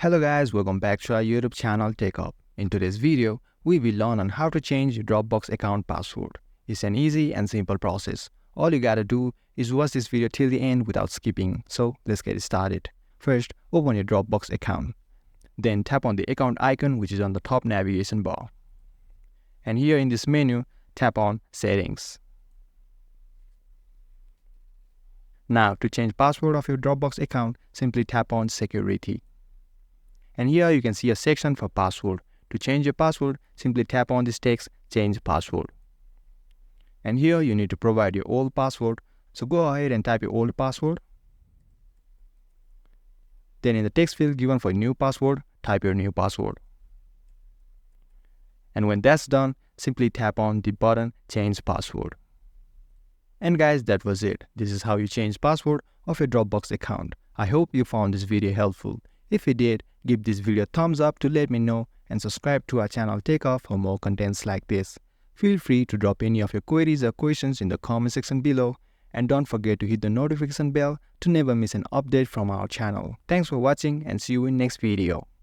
Hello guys, welcome back to our YouTube channel TechUp. In today's video, we will learn on how to change your Dropbox account password. It's an easy and simple process. All you gotta do is watch this video till the end without skipping. So let's get started. First, open your Dropbox account. Then tap on the account icon which is on the top navigation bar. And here in this menu, tap on Settings. Now to change password of your Dropbox account, simply tap on Security. And here you can see a section for password. To change your password, simply tap on this text, Change Password. And here you need to provide your old password. So go ahead and type your old password. Then in the text field given for new password, type your new password. And when that's done, simply tap on the button Change Password. And guys, that was it. This is how you change password of your Dropbox account. I hope you found this video helpful. If you did, give this video a thumbs up to let me know and subscribe to our channel TechUp for more contents like this. Feel free to drop any of your queries or questions in the comment section below, and don't forget to hit the notification bell to never miss an update from our channel. Thanks for watching and see you in next video.